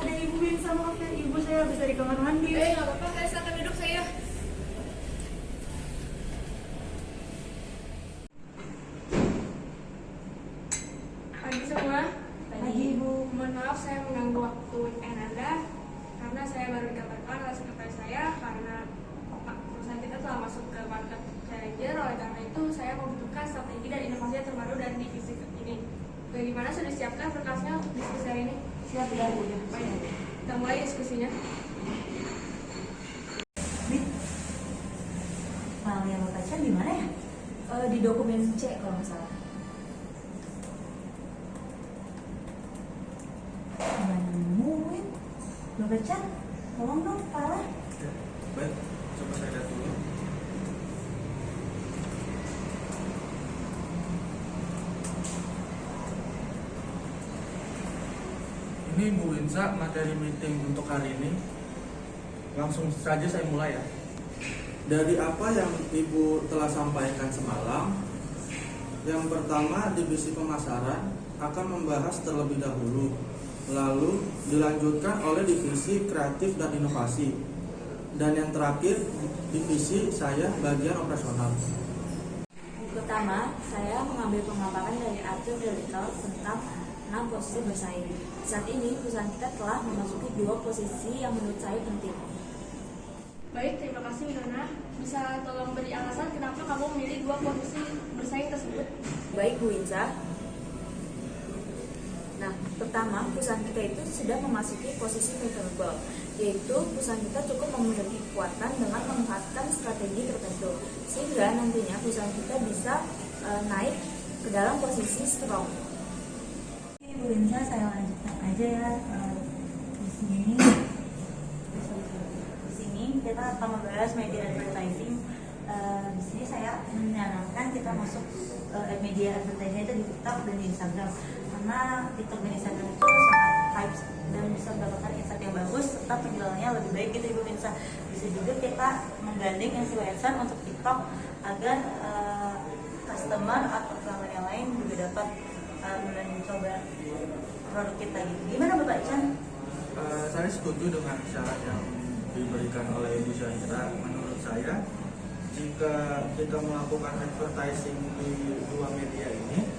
Ada ibu yang sama ibu saya bisa di kamar mandi. Nggak apa-apa, silakan duduk saya. Pagi semua. Pagi ibu. Mohon maaf saya mengganggu waktu weekend Anda karena saya baru dikabarkan oleh sekretaris saya karena perusahaan kita telah masuk ke market challenger. Oleh karena itu saya membutuhkan strategi dan inovasi yang terbaru dari divisi ini. Bagaimana sudah disiapkan berkasnya diskusi hari ini? Siap ya bu. Baik, kita mulai diskusinya. File yang lo baca di mana ya? Di dokumen C kalau nggak salah. Nggak nemuin. Lo baca? Tolong dong file. Baik, coba saya lihat dulu. Ini Bu Winsa, materi meeting untuk hari ini. Langsung saja saya mulai ya. Dari apa yang Ibu telah sampaikan semalam, yang pertama divisi pemasaran akan membahas terlebih dahulu, lalu dilanjutkan oleh divisi kreatif dan inovasi, dan yang terakhir divisi saya bagian operasional. Pertama, saya mengambil pemaparan dari Arthur Delital tentang 6 posisi bersaing. Saat ini perusahaan kita telah memasuki 2 posisi yang menurut saya penting. Baik, terima kasih Nona. Bisa tolong beri alasan kenapa kamu memilih 2 posisi bersaing tersebut? Baik Bu Insa. Nah, pertama, perusahaan kita itu sudah memasuki posisi favorable, yaitu perusahaan kita cukup memiliki kekuatan dengan memanfaatkan strategi tertentu, sehingga nantinya perusahaan kita bisa naik ke dalam posisi strong. Bu Insa, saya lanjutkan aja ya. Di sini kita akan membahas media advertising. Di sini saya menyarankan kita masuk media advertising itu di TikTok dan di Instagram, karena TikTok dan Instagram itu sangat hype dan bisa mendapatkan insight yang bagus serta penjualannya lebih baik gitu Ibu Insa. Bisa juga kita menggandeng influencer untuk TikTok agar customer atau pelanggan yang lain juga dapat mencoba produk kita gitu. Gimana Bapak Chan? Saya setuju dengan syarat yang diberikan oleh Ibu Syahira. Menurut saya, jika kita melakukan advertising di 2 media ini,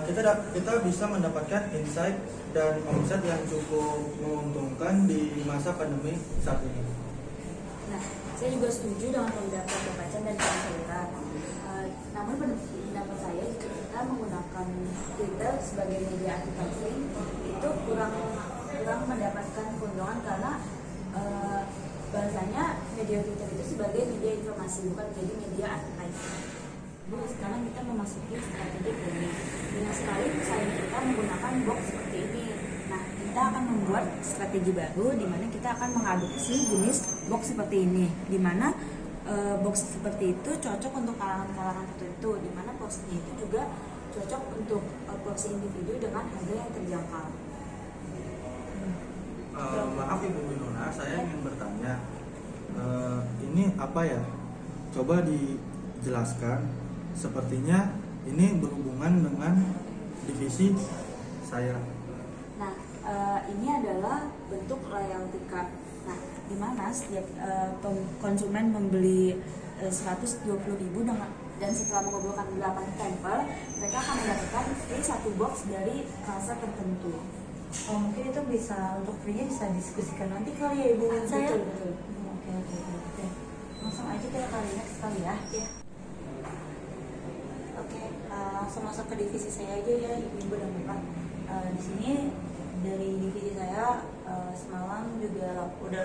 kita bisa mendapatkan insight dan omset yang cukup menguntungkan di masa pandemi saat ini. Nah, saya juga setuju dengan pendapat Bapak Chan dan Pak Syahira. Namun pendapat saya, jika kita menggunakan Twitter sebagai media advertising itu kurang mendapatkan keuntungan karena bahasanya media Twitter itu sebagai media informasi, bukan jadi media advertising. Bu, sekarang kita memasuki strategi ini. Dengan sekali perusahaan kita menggunakan box seperti ini. Nah, kita akan membuat strategi baru di mana kita akan mengadopsi jenis box seperti ini, di mana box seperti itu cocok untuk kalangan-kalangan tertentu, di mana boxnya itu juga cocok untuk porsi individu dengan harga yang terjangkau. Maaf Ibu Winona, saya ingin bertanya, ini apa ya? Coba dijelaskan. Sepertinya ini berhubungan dengan divisi saya. Nah, ini adalah bentuk loyalty card. Nah, di mana setiap konsumen membeli 120.000 dan setelah mengumpulkan 8 stempel, mereka akan mendapatkan free 1 box dari rasa tertentu. Oh, mungkin itu bisa untuk free-nya bisa diskusikan nanti kali ya Ibu Winsa ya. Betul. Oke. Langsung aja kita kali next kali ya. Ya. Oke. langsung masuk ke divisi saya aja ya ibu dan bapak. Di sini dari divisi saya semalam juga udah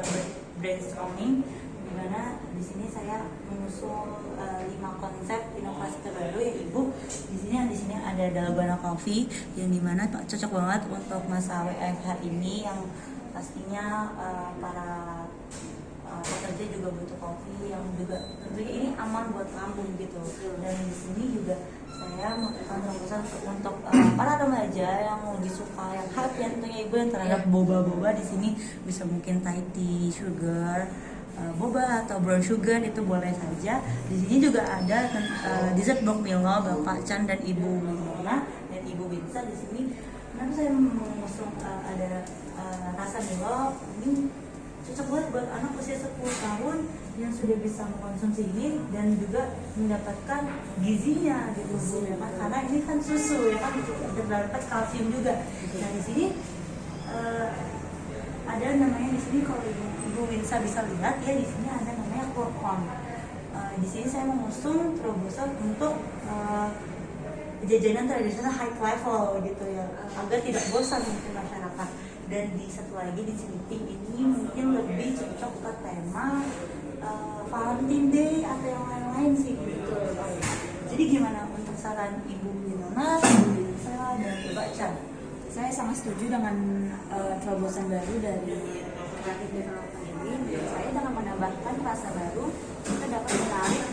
brainstorming, di mana di sini saya mengusung 5 konsep inovasi terbaru ya ibu. Di sini ada Dalgona Coffee yang dimana cocok banget untuk masa WFH ini, yang pastinya para pekerja juga butuh kopi yang juga tentunya ini aman buat lambung gitu. Dan di sini juga saya melakukan terobosan untuk para remaja yang lebih suka yang hype ya tentunya ibu yang terhadap boba-boba. Di sini bisa mungkin Thai tea, sugar, boba atau brown sugar itu boleh saja. Di sini juga ada dessert box Milo, Bapak Chan dan Ibu Winona dan Ibu Winsa. Di sini kenapa saya mengusung ada rasa Milo ini cocok banget buat anak usia 10 tahun yang sudah bisa mengkonsumsi ini dan juga mendapatkan gizinya gitu Bu ya kan, karena ini kan susu ya kan, terdapat kalsium juga. Nah di sini ada namanya, di sini kalau Ibu Winsa bisa lihat ya, di sini ada namanya Kurkon. Di sini saya mengusung terobosan untuk jajanan tradisional high level gitu ya, agar tidak bosan mungkin masyarakat. Dan di satu lagi di Sleeping ini mungkin lebih cocok ke tema Valentine Day atau yang lain-lain sih gitu. Jadi gimana untuk saran Ibu Winona, Ibu Winsa dan Bapak Chan? Saya sangat setuju dengan terobosan baru dari Creative Development ini. Menurut saya dengan menambahkan rasa baru, kita dapat menarik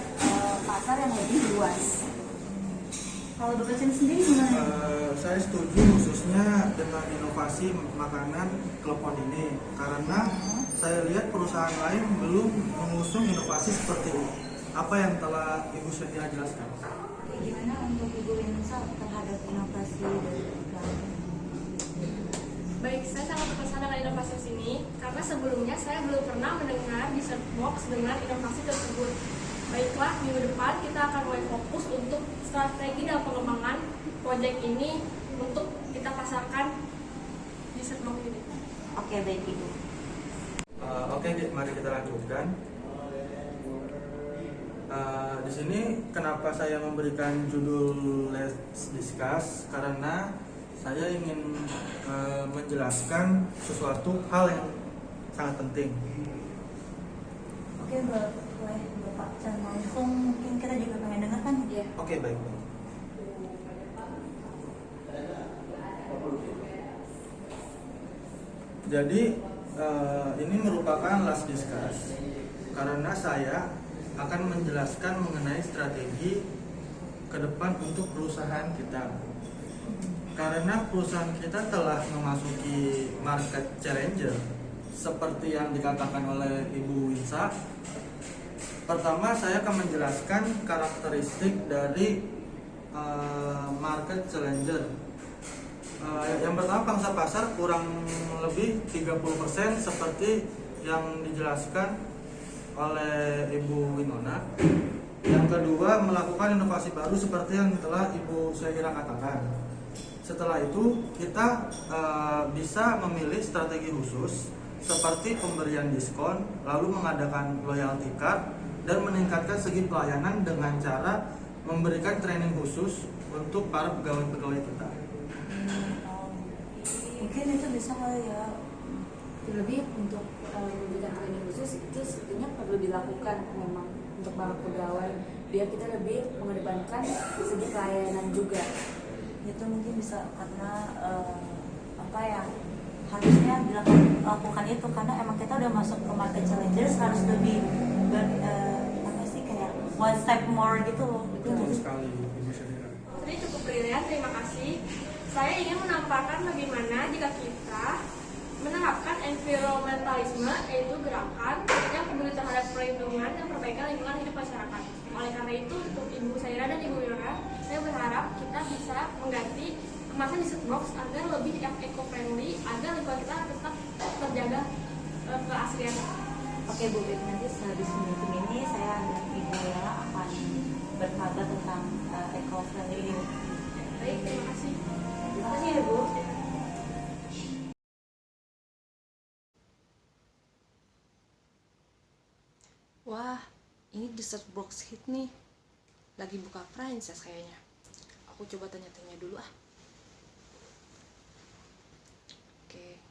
pasar yang lebih luas. Kalau Bapak Chan sendiri gimana? Saya setuju khususnya dengan inovasi makanan klepon ini, karena saya lihat perusahaan lain belum mengusung inovasi seperti ini. Apa yang telah Ibu Syedina jelaskan? Gimana untuk Ibu Winsa terhadap inovasi dari iklan? Baik, saya sangat terkesan dengan inovasi sini karena sebelumnya saya belum pernah mendengar dessert box dengan inovasi tersebut. Baiklah, minggu depan kita akan mulai fokus untuk strategi dan pengembangan proyek ini untuk kita pasarkan dessert box ini. Oke, baik Ibu. Oke, mari kita lanjutkan. Di sini kenapa saya memberikan judul Let's Discuss, karena saya ingin menjelaskan sesuatu hal yang sangat penting. Oke, boleh Bapak Chan langsung, mungkin kita juga pengen dengar kan? Ya. Oke, baik. Jadi ini merupakan last discuss karena saya akan menjelaskan mengenai strategi ke depan untuk perusahaan kita. Karena perusahaan kita telah memasuki market challenger seperti yang dikatakan oleh Ibu Winsa. Pertama, saya akan menjelaskan karakteristik dari market challenger. Yang pertama, pangsa pasar kurang lebih 30% seperti yang dijelaskan oleh Ibu Winona. Yang kedua, melakukan inovasi baru seperti yang telah Ibu Syahira katakan. Setelah itu, kita bisa memilih strategi khusus seperti pemberian diskon, lalu mengadakan loyalty card, dan meningkatkan segi pelayanan dengan cara memberikan training khusus untuk para pegawai-pegawai kita. Mungkin itu bisa kali ya. Terlebih untuk memberikan training khusus itu sebenarnya perlu dilakukan memang untuk para pegawai biar kita lebih mengedepankan segi pelayanan juga. Itu mungkin bisa karena apa ya, harusnya dilakukan itu karena emang kita udah masuk ke market challengers, harus lebih apa sih, kayak one step more gitu loh. Betul sekali, Ibu Syahira. Jadi cukup brilian, terima kasih. Saya ingin menampakkan bagaimana jika kita menerapkan environmentalisme, yaitu gerakan yang peduli terhadap perlindungan dan perbaikan lingkungan hidup masyarakat. Oleh karena itu, untuk Ibu Syahira dan Ibu Winona, saya berharap kita bisa mengganti kemasan dessert box agar lebih eco-friendly, agar lingkungan kita tetap terjaga keaslian. Oke Bu, nanti sehabis meeting ini saya dan Ibu Winona akan berkabar tentang eco-friendly ini. Baik, terima kasih. Terima kasih ya Bu. Wah, ini dessert box hit nih. Lagi buka franchise kayaknya. aku coba tanya-tanya dulu ah. Oke.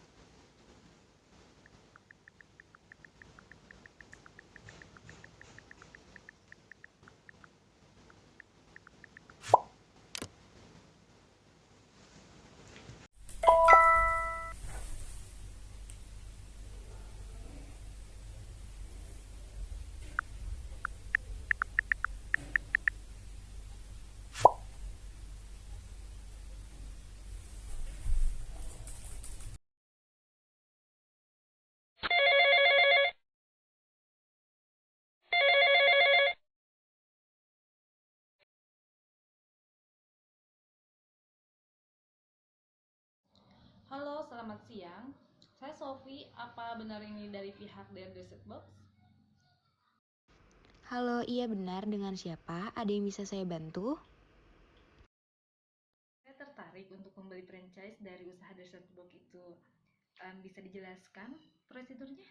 Halo, selamat siang. Saya Sofi. Apa benar ini dari pihak The Desert Box? Halo, iya benar. Dengan siapa? Ada yang bisa saya bantu? Saya tertarik untuk membeli franchise dari usaha Desert Box itu. Bisa dijelaskan prosedurnya?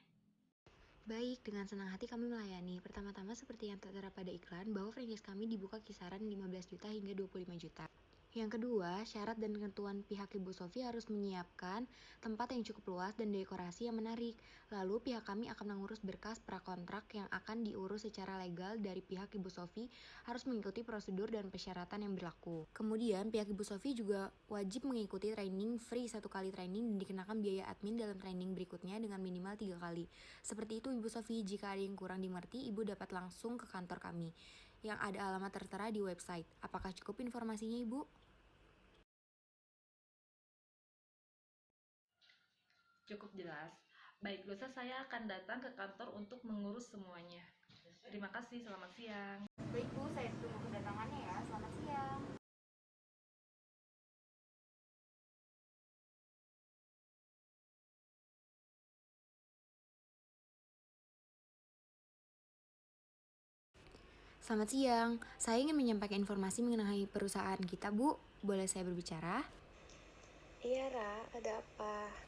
Baik, dengan senang hati kami melayani. Pertama-tama seperti yang tertera pada iklan, bahwa franchise kami dibuka kisaran 15 juta hingga 25 juta. Yang kedua, syarat dan ketentuan pihak Ibu Sofi harus menyiapkan tempat yang cukup luas dan dekorasi yang menarik. Lalu pihak kami akan mengurus berkas prakontrak yang akan diurus secara legal dari pihak Ibu Sofi, harus mengikuti prosedur dan persyaratan yang berlaku. Kemudian pihak Ibu Sofi juga wajib mengikuti training free 1 kali training dan dikenakan biaya admin dalam training berikutnya dengan minimal 3 kali. Seperti itu Ibu Sofi, jika ada yang kurang dimengerti, Ibu dapat langsung ke kantor kami yang ada alamat tertera di website. Apakah cukup informasinya Ibu? Cukup jelas. Baik, lusa saya akan datang ke kantor untuk mengurus semuanya. Terima kasih, selamat siang. Baik Bu, saya tunggu kedatangannya ya. Selamat siang. Selamat siang, saya ingin menyampaikan informasi mengenai perusahaan kita Bu. Boleh saya berbicara? Iya Ra, ada apa?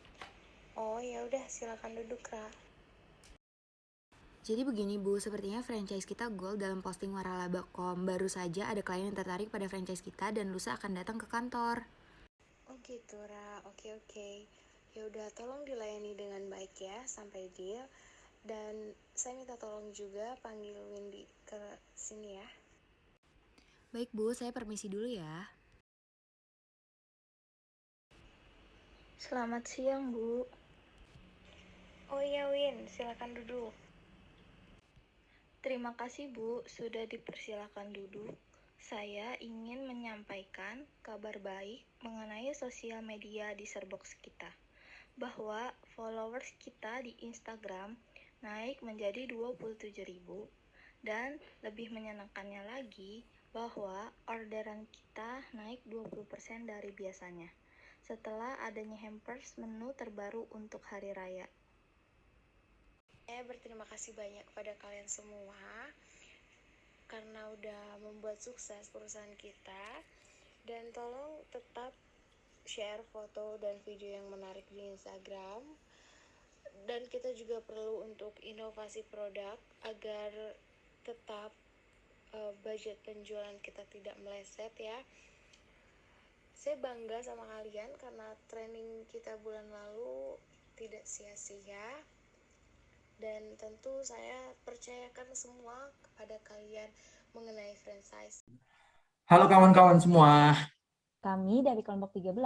Oh ya udah silakan duduk Ra. Jadi begini Bu, sepertinya franchise kita gold dalam posting waralaba.com. Baru saja ada klien yang tertarik pada franchise kita dan lusa akan datang ke kantor. Oh gitu Ra, oke. Ya udah tolong dilayani dengan baik ya sampai deal. Dan saya minta tolong juga panggil Windy ke sini ya. Baik Bu, saya permisi dulu ya. Selamat siang Bu. Oh iya Win, silakan duduk. Terima kasih Bu, sudah dipersilakan duduk. Saya ingin menyampaikan kabar baik mengenai sosial media di Serbox kita, bahwa followers kita di Instagram naik menjadi 27.000, dan lebih menyenangkannya lagi bahwa orderan kita naik 20% dari biasanya setelah adanya hampers menu terbaru untuk hari raya. Saya berterima kasih banyak kepada kalian semua karena udah membuat sukses perusahaan kita, dan tolong tetap share foto dan video yang menarik di Instagram. Dan kita juga perlu untuk inovasi produk agar tetap budget penjualan kita tidak meleset ya. Saya bangga sama kalian karena training kita bulan lalu tidak sia-sia. Dan tentu saya percayakan semua kepada kalian mengenai franchise. Halo kawan-kawan semua. Kami dari kelompok 13.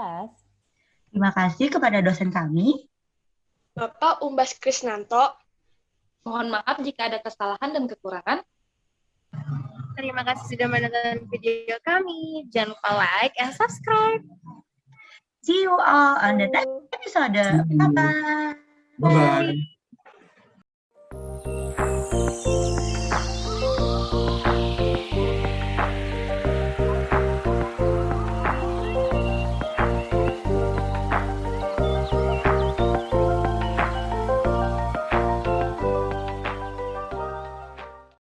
Terima kasih kepada dosen kami. Bapak Umbas Krisnanto, mohon maaf jika ada kesalahan dan kekurangan. Terima kasih sudah menonton video kami. Jangan lupa like and subscribe. See you all on the next episode. Bye-bye. Bye-bye.